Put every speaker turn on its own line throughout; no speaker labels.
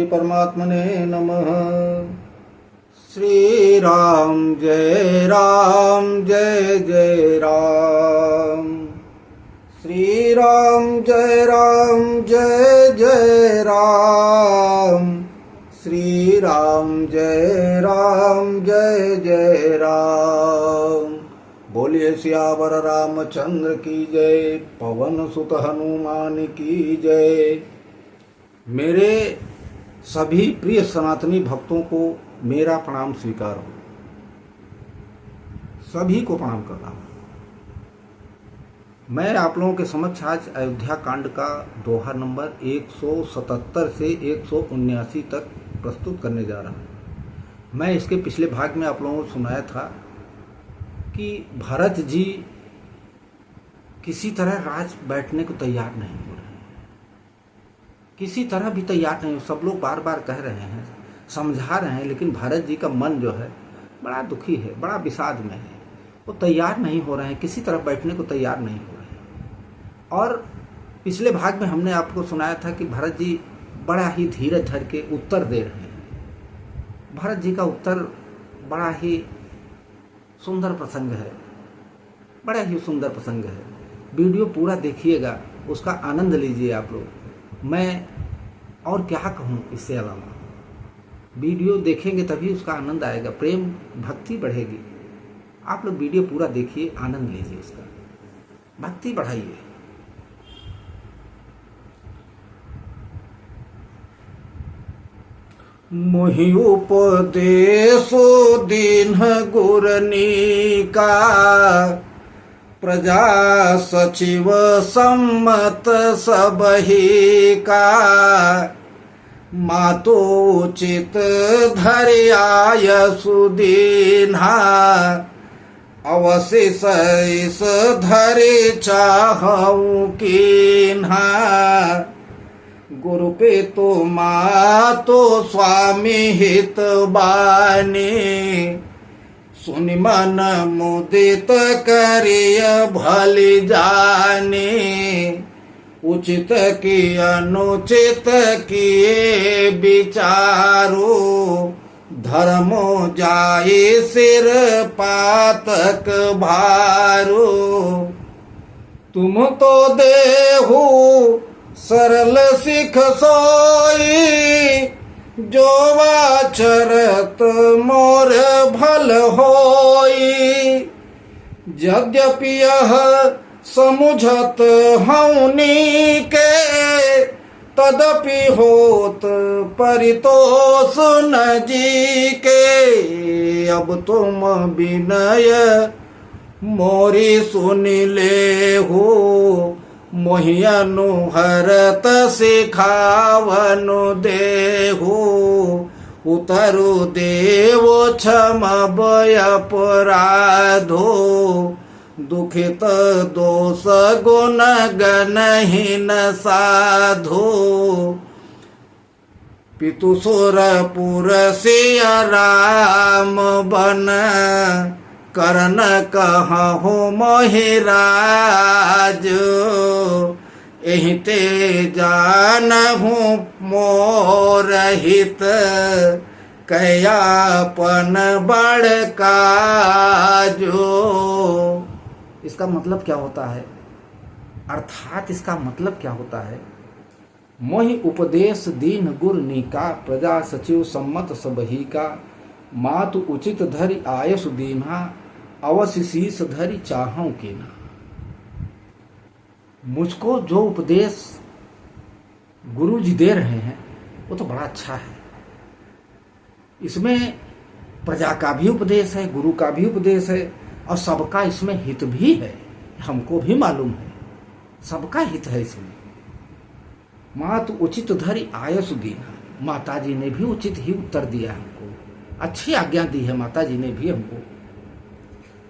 परमात्मने नमः। श्री राम जय जय राम। श्री राम जय जय राम। श्री राम जय जय राम। बोलिए सियावर रामचंद्र की जय, पवन सुत हनुमान की जय। मेरे सभी प्रिय सनातनी भक्तों को मेरा प्रणाम स्वीकार हो। सभी को प्रणाम कर रहा हूं। मैं आप लोगों के समक्ष आज अयोध्या कांड का दोहा नंबर 177 से 179 तक प्रस्तुत करने जा रहा हूं। मैं इसके पिछले भाग में आप लोगों को सुनाया था कि भरत जी किसी तरह राज बैठने को तैयार नहीं हो रहे, किसी तरह भी तैयार नहीं। सब लोग बार बार कह रहे हैं, समझा रहे हैं, लेकिन भरत जी का मन जो है बड़ा दुखी है, बड़ा विषाद में है। वो तैयार नहीं हो रहे हैं, किसी तरह बैठने को तैयार नहीं हो रहे हैं। और पिछले भाग में हमने आपको सुनाया था कि भरत जी बड़ा ही धीरज धर के उत्तर दे रहे हैं। भरत जी का उत्तर बड़ा ही सुंदर प्रसंग है, बड़ा ही सुंदर प्रसंग है। वीडियो पूरा देखिएगा, उसका आनंद लीजिए आप लोग। मैं और क्या कहूँ इससे अलावा, वीडियो देखेंगे तभी उसका आनंद आएगा, प्रेम भक्ति बढ़ेगी। आप लोग वीडियो पूरा देखिए, आनंद लीजिए इसका, भक्ति बढ़ाइए। मोहि उपदेशो दीन गुरनी का, प्रजा सचिव सम्मत सबही का। मातो उचित धर्याय सुदीन्हा, अवशेष इस धरे चाहूं कीन्हा। गुरु पे तो मातो स्वामी हित बानी, सुनि मन मुदित करिय भली जानी। उचित की अनुचित किए विचारो, धर्मो जाए सिर पातक भारो। तुम तो देहु सरल सिख सोई, जो वाचरत मोर भल होई। यद्यपि यह समुझत हौनी के, तदपि होत परितोष न जी के। अब तुम विनय मोरी सुनि ले हो, मोहि अनुहरत सिखावनु देहु। उतरु देव क्षम अपराधो, दुखित दोष गुण गणहीन साधो। पितु सुरपुर सिय राम बन, करन कहु मोहि राज। एहि ते जानहु मोर हित, कयापन बड़ काजो। इसका मतलब क्या होता है? अर्थात इसका मतलब क्या होता है? मोहि उपदेश दीन गुर नीका, प्रजा सचिव सम्मत सबही का। मातु उचित धरि आयसु दीन्हा, अवश्य शीस धरि चाहूं कीन्हा। मुझको जो उपदेश गुरु जी दे रहे हैं वो तो बड़ा अच्छा है। इसमें प्रजा का भी उपदेश है, गुरु का भी उपदेश है, और सबका इसमें हित भी है। हमको भी मालूम है सबका हित है इसमें। मातु उचित धरि आयसु दीन्हा, माता जी ने भी उचित ही उत्तर दिया हमको, अच्छी आज्ञा दी है माता जी ने भी हमको।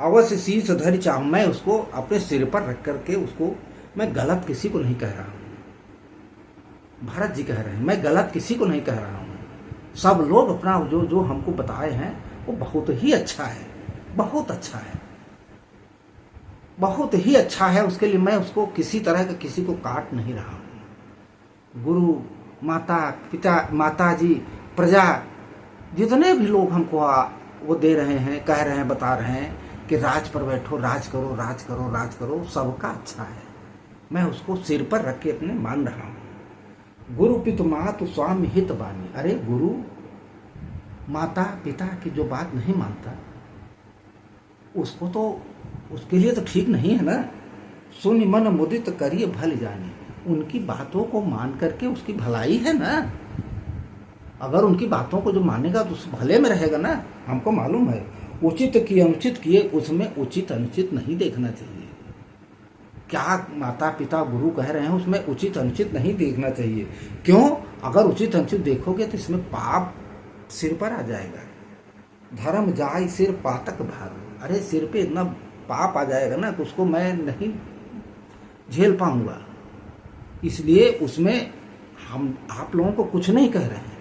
अवश्य शीश धरि चाहूं, मैं उसको अपने सिर पर रख करके उसको, मैं गलत किसी को नहीं कह रहा हूं। भरत जी कह रहे हैं मैं गलत किसी को नहीं कह रहा हूं। सब लोग अपना जो जो हमको बताए हैं वो बहुत ही अच्छा है, बहुत अच्छा है, बहुत ही अच्छा है। उसके लिए मैं उसको किसी तरह का किसी को काट नहीं रहा हूं। गुरु माता पिता, माता जी, प्रजा, जितने भी लोग हमको वो दे रहे हैं, कह रहे हैं, बता रहे हैं कि राज पर बैठो, राज करो, राज करो, राज करो, सबका अच्छा है, मैं उसको सिर पर रख के अपने मान रहा हूँ। गुरु पितु मातु स्वामी हित बानी। अरे गुरु माता पिता की जो बात नहीं मानता उसको तो, उसके लिए तो ठीक नहीं है ना। सुनि मन मुदित करिए भल जानी। उनकी बातों को मान करके उसकी भलाई है ना। अगर उनकी बातों को जो मानेगा तो उस भले में रहेगा ना। हमको मालूम है उचित किए अनुचित किए, उसमें उचित अनुचित नहीं देखना चाहिए। क्या माता पिता गुरु कह रहे हैं उसमें उचित अनुचित नहीं देखना चाहिए। क्यों? अगर उचित अनुचित देखोगे तो इसमें पाप सिर पर आ जाएगा। धर्म जाय सिर पातक भार। अरे सिर पे इतना पाप आ जाएगा ना कि उसको मैं नहीं झेल पाऊंगा। इसलिए उसमें हम आप लोगों को कुछ नहीं कह रहे हैं,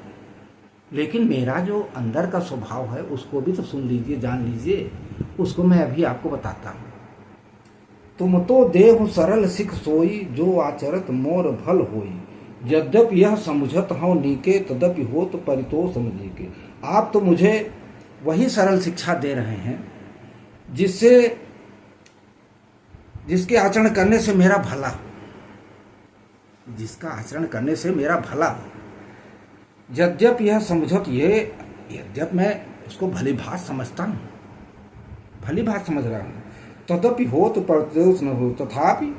लेकिन मेरा जो अंदर का स्वभाव है उसको भी तो सुन लीजिए, जान लीजिए। उसको मैं अभी आपको बताता हूँ। तुम तो देहु सरल सिख सोई, जो आचरत मोर भल होई। यद्यपि यह समझत हो नीके, तदपि हो तो परितोष समझे के। आप तो मुझे वही सरल शिक्षा दे रहे हैं जिसके आचरण करने से मेरा भला हो, जिसका आचरण करने से मेरा भला हो। यद्यपि यह समझत, ये यद्यप मैं उसको भली भात समझता हूँ, भली भात समझ रहा हूँ। तदपि हो तो परितोष न हो। तथापि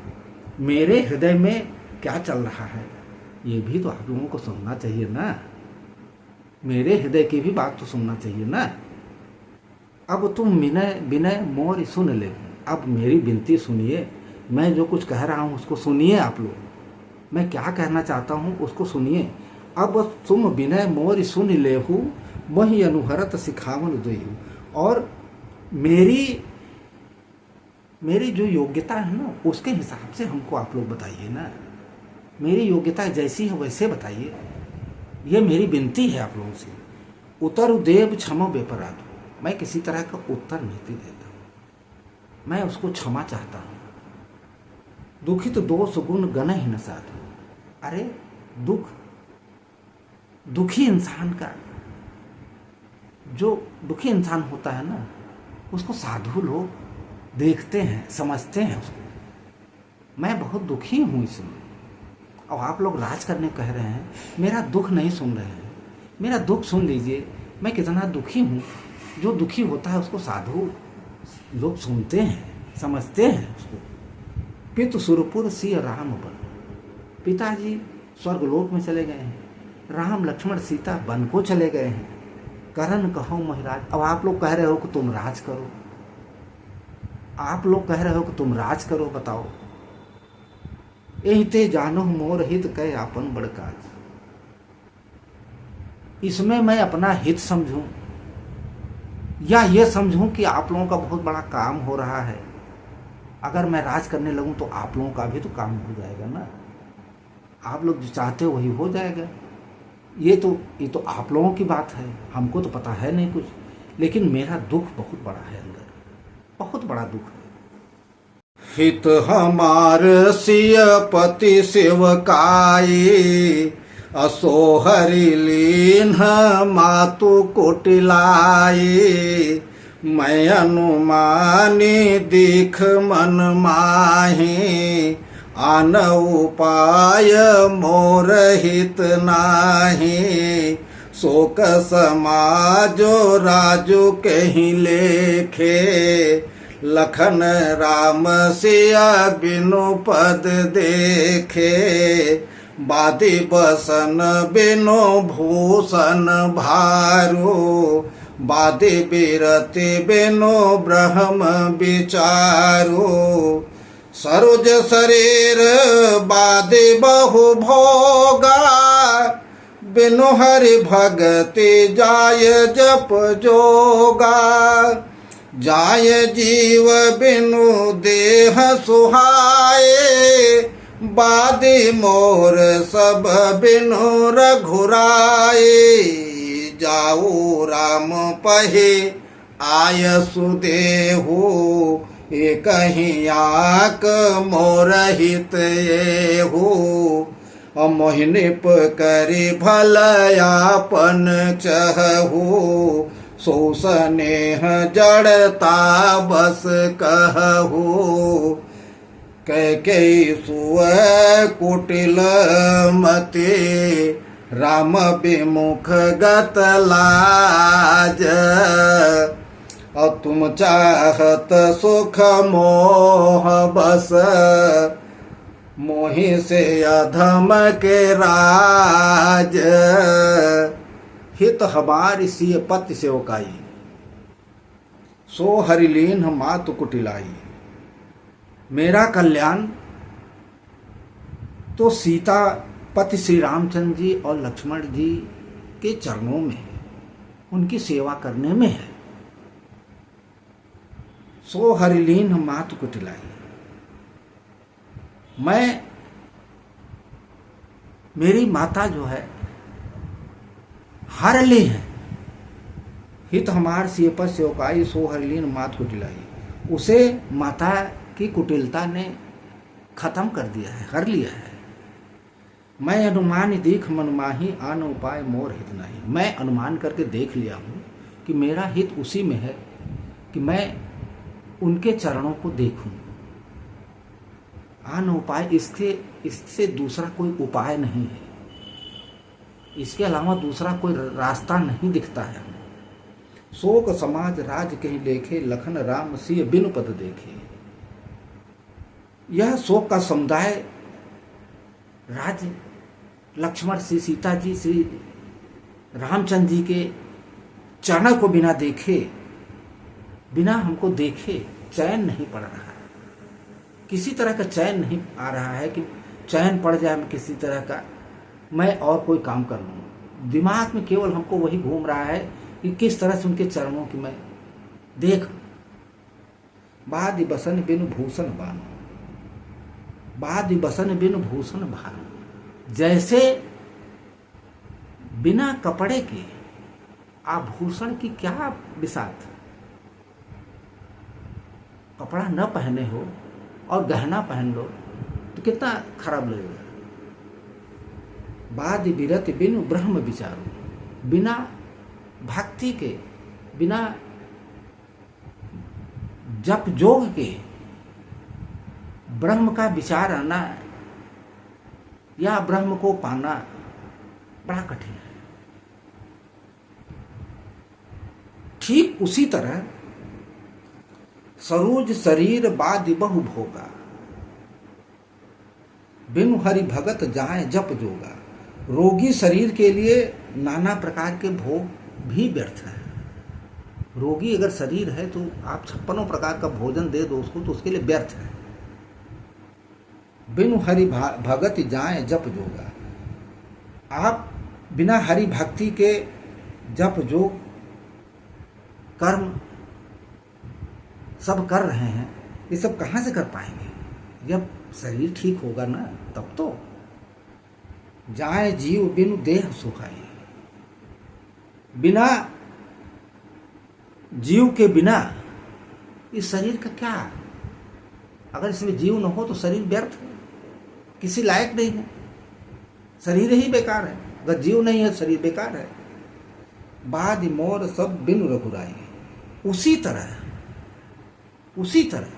मेरे हृदय में क्या चल रहा है ये भी तो आप लोगों को सुनना चाहिए ना। मेरे हृदय की भी बात तो सुनना चाहिए ना। अब तुम विनय विनय मोर सुन ले। अब मेरी विनती सुनिए, मैं जो कुछ कह रहा हूँ उसको सुनिए। आप लोग मैं क्या कहना चाहता हूँ उसको सुनिए। अब तुम विनय मोर सुन लेहु, वही अनुहरत सिखावन देहु। और मेरी जो योग्यता है ना उसके हिसाब से हमको आप लोग बताइए ना। मेरी योग्यता जैसी है वैसे बताइए। ये मेरी विनती है आप लोगों से। उतर देव क्षमा बेपराध। मैं किसी तरह का उत्तर नहीं देता, मैं उसको क्षमा चाहता हूँ। दुखित दोष गुण गण ही न साधु। अरे दुखी इंसान का, जो दुखी इंसान होता है ना उसको साधु लोग देखते हैं, समझते हैं उसको। मैं बहुत दुखी हूँ इसमें। और आप लोग राज करने कह रहे हैं, मेरा दुख नहीं सुन रहे हैं। मेरा दुख सुन लीजिए, मैं कितना दुखी हूँ। जो दुखी होता है उसको साधु लोग सुनते हैं, समझते हैं उसको। पितु सुरपुर सिय राम बन। पिताजी स्वर्गलोक में चले गए हैं, राम लक्ष्मण सीता वन को चले गए हैं। करण कहो महाराज। अब आप लोग कह रहे हो कि तुम राज करो, आप लोग कह रहे हो कि तुम राज करो। बताओ, एहिते जानो मोर हित कह आपन बड़ काज। इसमें मैं अपना हित समझूं या ये समझूं कि आप लोगों का बहुत बड़ा काम हो रहा है। अगर मैं राज करने लगूं तो आप लोगों का भी तो काम हो जाएगा ना। आप लोग जो चाहते हो वही हो जाएगा। ये तो आप लोगों की बात है, हमको तो पता है नहीं कुछ। लेकिन मेरा दुख बहुत बड़ा है अंदर, बहुत बड़ा दुख है। हित हमार सिय पति सेवकाई, असोहरि लीन मातु कोटिलाई। मैं अनुमानी दिख मन माही, आन उपाय मोर हित नाही। शोक समाजो राजू कहीं लेखे, लखन राम सिया बिनु पद देखे। बादी बसन बिनु भूषण भारू, बादी बिरति बिनु ब्रह्म विचारू। सरोज शरीर बादी बहु भोगा, बिनु हरि भगति जाय जप जोगा। जाय जीव बिनु देह सुहाए, बादी मोर सब बिनु रघुराए। जाऊ राम पहे आय सुदेहु, एक ही आक मोर हित येहु। मोहिनीप करी भलयापन चहु सो स्नेह जड़ता बस कहु कैकेयी सुव कुटिल मते राम विमुख गत लाज और तुम चाहत सुख मोह बस मोहि से अधम के राज हित हमार सिय पति सेवकाई सो हरिलीन मातु कुटिलाई। मेरा कल्याण तो सीता पति श्री रामचंद्र जी और लक्ष्मण जी के चरणों में है, उनकी सेवा करने में है। सो हरिलीन मातु कुटिलाई। मैं मेरी माता जो है हरली है। हित हमार सिय पर सेवकाई सो हरलीन मात कुटिलाई। उसे माता की कुटिलता ने खत्म कर दिया है, हर लिया है। मैं अनुमान दीख मन माही आन उपाय मोर हित नहीं। मैं अनुमान करके देख लिया हूँ कि मेरा हित उसी में है कि मैं उनके चरणों को देखूं। आन उपाय इससे दूसरा कोई उपाय नहीं है, इसके अलावा दूसरा कोई रास्ता नहीं दिखता है। शोक समाज राज कहीं लेखे लखन राम सिय बिनु पद देखे। यह शोक का समुदाय राज लक्ष्मण श्री सीता जी श्री रामचंद्र जी के चरण को बिना देखे, बिना हमको देखे चैन नहीं पड़ रहा है। किसी तरह का चैन नहीं आ रहा है कि चैन पड़ जाए मैं किसी तरह का, मैं और कोई काम कर लूँ। दिमाग में केवल हमको वही घूम रहा है कि किस तरह से उनके चरणों की मैं देख। बाद बसन बिनु भूषण बानो, बाद बसन बिनु भूषण भानो। जैसे बिना कपड़े के आभूषण की क्या बिसात, कपड़ा न पहने हो और गहना पहन लो तो कितना खराब लगेगा। बाद विरत बिनु ब्रह्म विचारो। बिना भक्ति के, बिना जप जोग के ब्रह्म का विचार आना या ब्रह्म को पाना बड़ा कठिन है। ठीक उसी तरह सरोज शरीर बाद बहु भोगा, बिनु हरि भगत जाए जप जोगा। रोगी शरीर के लिए नाना प्रकार के भोग भी व्यर्थ है। रोगी अगर शरीर है तो आप 56 प्रकार का भोजन दे दो उसको तो उसके लिए व्यर्थ है। बिनु हरि भगत जाए जप जोगा। आप बिना हरि भक्ति के जप जोग कर्म सब कर रहे हैं, ये सब कहाँ से कर पाएंगे? जब शरीर ठीक होगा ना तब तो। जाए जीव बिनु देह सुखाई। बिना जीव के बिना इस शरीर का क्या? अगर इसमें जीव न हो तो शरीर व्यर्थ है, किसी लायक नहीं है, शरीर ही बेकार है। अगर जीव नहीं है शरीर बेकार है। बाद मोर सब बिनु रघुराई। उसी तरह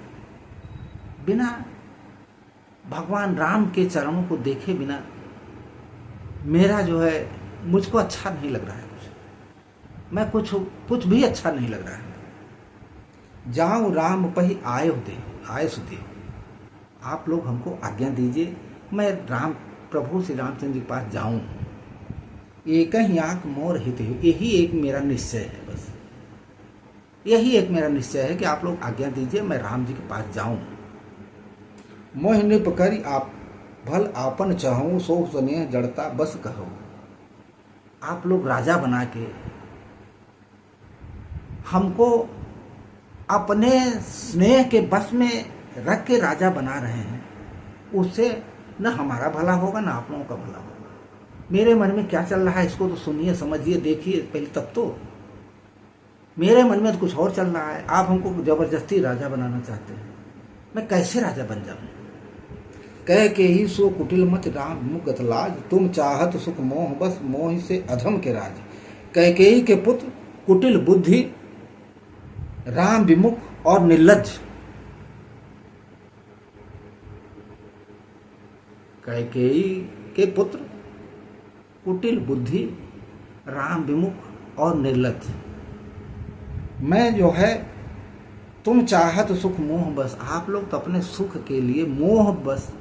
बिना भगवान राम के चरणों को देखे बिना मेरा जो है मुझको अच्छा नहीं लग रहा है। मैं कुछ भी अच्छा नहीं लग रहा है। जाऊं राम पही आए सुदे। आप लोग हमको आज्ञा दीजिए, मैं राम प्रभु श्री रामचंद्र जी के पास जाऊं। एक ही आंख मोर हित हो। यही एक मेरा निश्चय है, बस यही एक मेरा निश्चय है कि आप लोग आज्ञा दीजिए मैं राम जी के पास जाऊं। मोह नृप करी आप भल आपन चाहूं सो स्नेह जड़ता बस कहो। आप लोग राजा बना के हमको अपने स्नेह के बस में रख के राजा बना रहे हैं। उससे न हमारा भला होगा न आप लोगों का भला होगा। मेरे मन में क्या चल रहा है इसको तो सुनिए, समझिए, देखिए पहले तब तो। मेरे मन में तो कुछ और चल रहा है। आप हमको जबरदस्ती राजा बनाना चाहते हैं। मैं कैसे राजा बन जाऊं? कह के ही सो कुटिल मत राम मुगत लाज, तुम चाहत सुख मोह बस मोह से अधम के राज। कैकेयी के पुत्र कुटिल बुद्धि राम विमुख और निर्लज। कैकेयी के पुत्र कुटिल बुद्धि राम विमुख और निर्लज। मैं जो है तुम चाहत सुख मोह बस, आप लोग तो अपने सुख के लिए मोह बस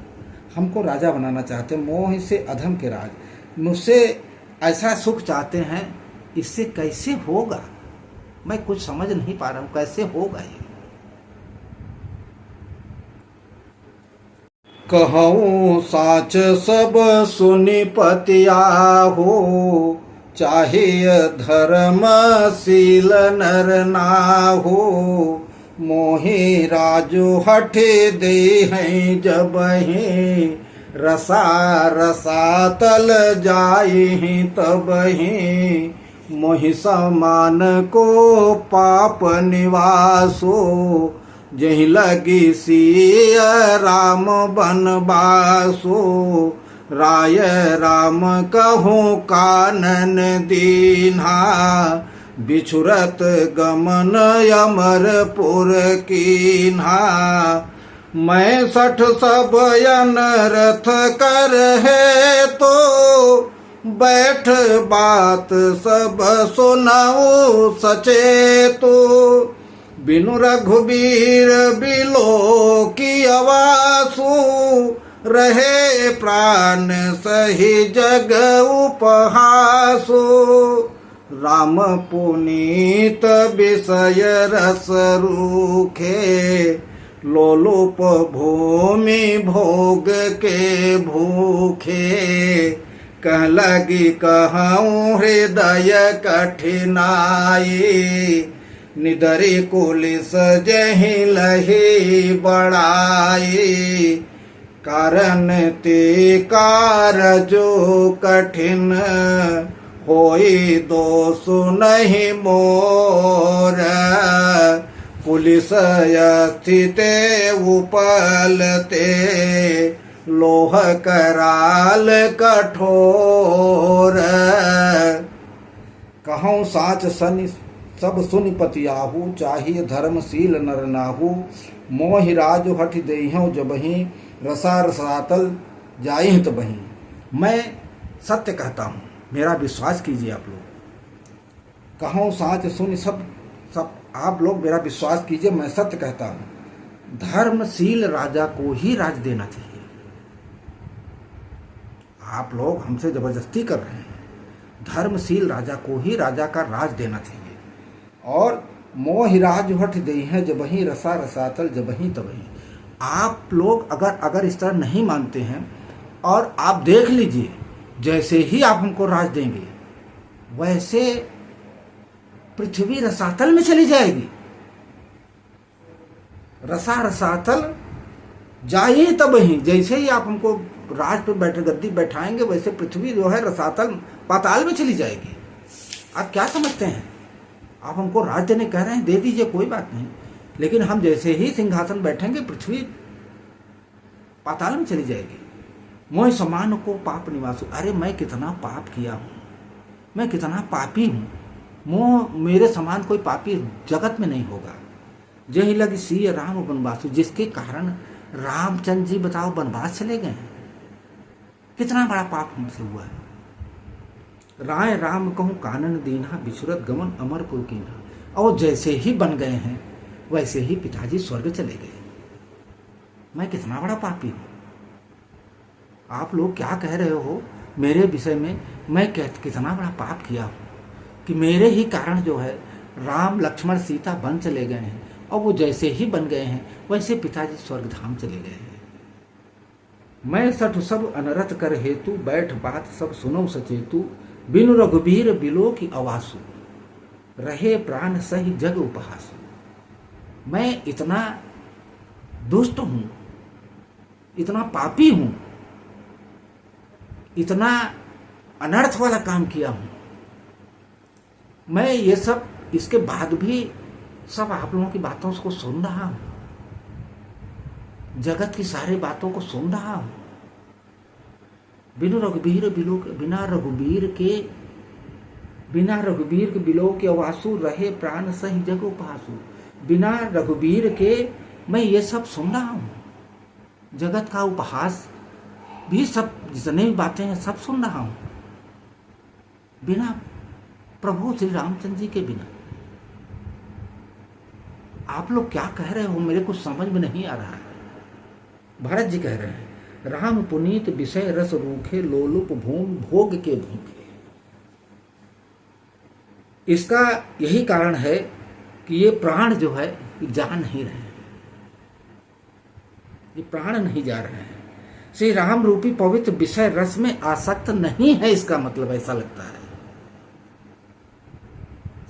हमको राजा बनाना चाहते, मोह से अधम के राज, मुझसे ऐसा सुख चाहते हैं, इससे कैसे होगा? मैं कुछ समझ नहीं पा रहा हूं कैसे होगा ये। कहूँ साच सब सुनि पतिया हो, चाहे धर्मशील नर ना हो। मोहि राजो हठे दे हैं जब ही, रसा रसा तल जाए हैं तब ही। मोहि समान को पाप निवासो, जहि लगी सिय राम बनवासो। राय राम कहूँ कानन दीन्हा, बिछुरत गमन अमरपुर कीन्हा। मैं 60 सब अनरथ कर है तो, बैठ बात सब सुनाओ सचे तो। बिनु रघुबीर बिलो की आवासु, रहे प्राण सही जग उपहासु। राम पुनीत विषय रस रूखे, लोलुप भूमि भोग के भूखे। कह लगी कहूँ हृदय कठिनाई, निदरी कुलिस जहि लही बड़ाई। कारण ते कारजो कठिन, होई दोष नहीं मोर। पुलिस स्थिते उपलते, लोह कराल कठोर। कहूँ साच सनि सब सुनि पतियाहू, चाहिए धर्मशील नर नाहू। मोहि राज हठ देहूँ जबहि, रसा रसातल जाहि तबहि। मैं सत्य कहता हूँ, मेरा विश्वास कीजिए आप लोग। कहूँ साच सुनि सब आप लोग मेरा विश्वास कीजिए, मैं सत्य कहता हूँ। धर्मशील राजा को ही राज देना चाहिए। आप लोग हमसे जबरदस्ती कर रहे हैं, धर्मशील राजा को ही राजा का राज देना चाहिए। और मोहि राज हठ देहि जबहि, रसा रसातल जबहि तबहि। आप लोग अगर इस तरह नहीं मानते हैं, और आप देख लीजिए जैसे ही आप हमको राज देंगे वैसे पृथ्वी रसातल में चली जाएगी। रसा रसातल जाइए तब ही, जैसे ही आप हमको राज पे गद्दी बैठाएंगे वैसे पृथ्वी जो है रसातल पाताल में चली जाएगी। आप क्या समझते हैं? आप हमको राज देने कह रहे हैं, दे दीजिए कोई बात नहीं, लेकिन हम जैसे ही सिंहासन बैठेंगे पृथ्वी पाताल में चली जाएगी। मोह समान को पाप निवासु। अरे मैं कितना पाप किया हूँ, मैं कितना पापी हूँ। मोह मेरे समान कोई पापी जगत में नहीं होगा। जही लगी सिय राम वनवासु, जिसके कारण रामचंद्र जी बताओ वनवास चले गए हैं। कितना बड़ा पाप हमसे हुआ है। राय राम कहूँ कानन दीन्हा, बिछुरत गमन अमरपुर कीन्हा। और जैसे ही बन गए हैं वैसे ही पिताजी स्वर्ग चले गए। मैं कितना बड़ा पापी हूँ। आप लोग क्या कह रहे हो मेरे विषय में? मैं कितना बड़ा पाप किया हूँ कि मेरे ही कारण जो है राम लक्ष्मण सीता बन चले गए हैं, और वो जैसे ही बन गए हैं वैसे पिताजी स्वर्ग धाम चले गए हैं। मैं 60 सब अनरथ कर हेतु, बैठ बात सब सुनो सचेतु। बिनु रघुबीर बिलो की आवासु, रहे प्राण सही जग उपहासु। मैं इतना दुष्ट हूं, इतना पापी हूं, इतना अनर्थ वाला काम किया हूं। मैं ये सब इसके बाद भी सब आप लोगों की बातों को सुन रहा हूं। जगत की सारी बातों को सुन रहा हूं। बिनु रघुबीर बिलो बिना रघुबीर के बिलो के अवासु रहे प्राण सही जग उपहासु। बिना रघुबीर के मैं ये सब सुन रहा हूं, जगत का उपहास भी, सब जितने भी बातें हैं सब सुन रहा हूं, बिना प्रभु श्री रामचंद्र जी के बिना। आप लोग क्या कह रहे हो, मेरे को समझ में नहीं आ रहा है। भरत जी कह रहे हैं, राम पुनीत विषय रस रूखे लोलुप भूम भोग के भूखे। इसका यही कारण है कि ये प्राण जो है जा नहीं रहे हैं, ये प्राण नहीं जा रहे हैं, श्री राम रूपी पवित्र विषय रस में आसक्त नहीं है। इसका मतलब ऐसा लगता है,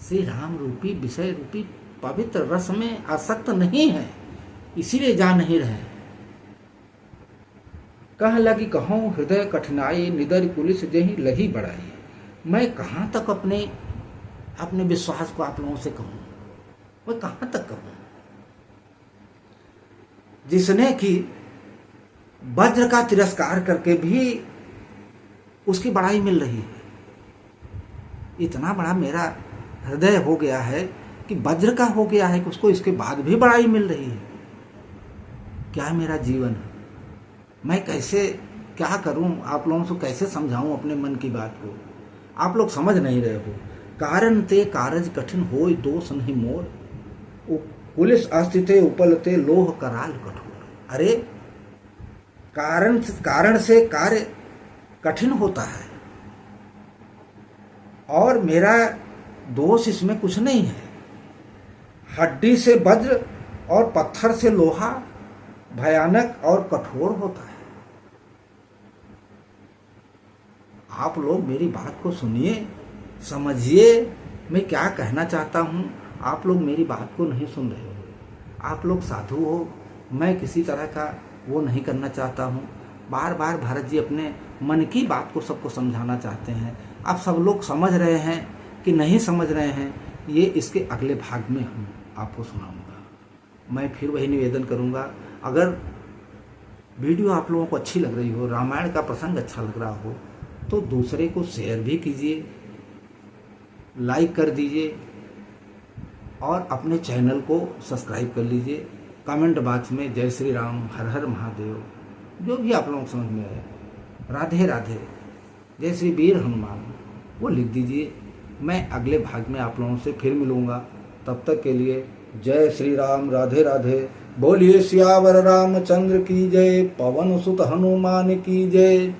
श्री राम रूपी विषय रूपी पवित्र रस में आसक्त नहीं है, इसीलिए जा नहीं रहे। कह लगी कहूं हृदय कठिनाई निदर पुलिस जही लही बढ़ाई। मैं कहां तक अपने विश्वास को आप लोगों से कहूं, मैं कहां तक कहूं, जिसने कि वज्र का तिरस्कार करके भी उसकी बड़ाई मिल रही है। इतना बड़ा मेरा हृदय हो गया है कि वज्र का हो गया है कि उसको इसके बाद भी बड़ाई मिल रही है। क्या मेरा जीवन है, मैं कैसे क्या करूं, आप लोगों को कैसे समझाऊं अपने मन की बात को। आप लोग समझ नहीं रहे हो। कारण ते कारज कठिन होय दोष नहीं मोर, पुलिस अस्थिते उपलते लोह कराल कठोर। अरे कारण से कार्य कठिन होता है और मेरा दोष इसमें कुछ नहीं है। हड्डी से वज्र और पत्थर से लोहा भयानक और कठोर होता है। आप लोग मेरी बात को सुनिए, समझिए मैं क्या कहना चाहता हूं। आप लोग मेरी बात को नहीं सुन रहे हो। आप लोग साधु हो, मैं किसी तरह का वो नहीं करना चाहता हूं। बार बार भारत जी अपने मन की बात को सबको समझाना चाहते हैं। आप सब लोग समझ रहे हैं कि नहीं समझ रहे हैं, ये इसके अगले भाग में हम आपको सुनाऊंगा। मैं फिर वही निवेदन करूंगा, अगर वीडियो आप लोगों को अच्छी लग रही हो, रामायण का प्रसंग अच्छा लग रहा हो, तो दूसरे को शेयर भी कीजिए, लाइक कर दीजिए और अपने चैनल को सब्सक्राइब कर लीजिए। कमेंट बॉक्स में जय श्री राम, हर हर महादेव, जो भी आप लोगों को समझ में आए, राधे राधे, जय श्री वीर हनुमान, वो लिख दीजिए। मैं अगले भाग में आप लोगों से फिर मिलूंगा। तब तक के लिए जय श्री राम, राधे राधे। बोलिए सियावर रामचंद्र की जय, पवन सुत हनुमान की जय।